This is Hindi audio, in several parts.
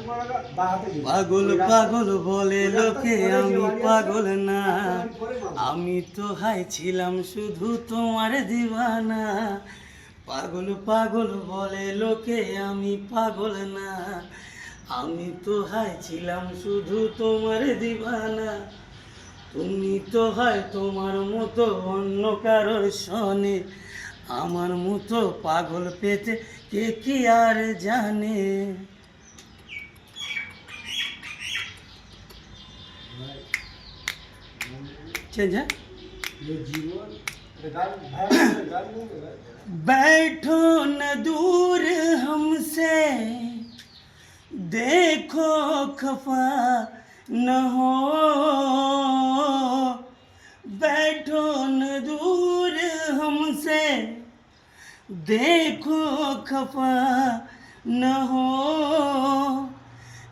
পাগল পাগল বলে লোকে, আমি পাগল না। আমি তো হাই ছিলাম শুধু তোমার দিওয়ানা। পাগল পাগল বলে লোকে, আমি পাগল না। আমি তো হাই ছিলাম শুধু তোমার দিওয়ানা। তুমি তো হয় তোমার মতো অন্য কারোর সনে, আমার মতো পাগল পেতে কে কি আর জানে। बैठो न दूर हमसे, देखो खफा न हो। बैठो न दूर हमसे, देखो खफा न हो।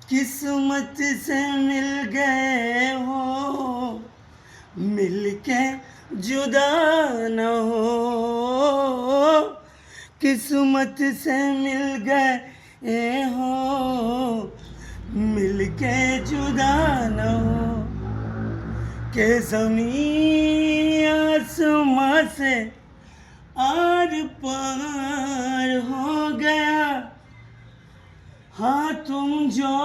किस्मत से मिल गए हो, मिलके जुदा न हो। किस्मत से मिल गए हो, मिलके जुदा न हो। के ज़मीन आसमां से आर पार हो गया। हाँ तुम जो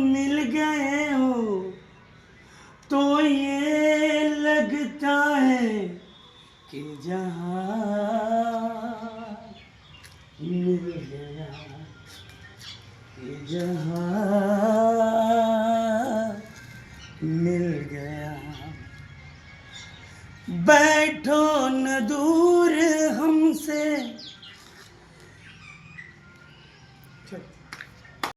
मिल गए हो, तो ये लगता है कि जहाँ मिल गया, कि जहाँ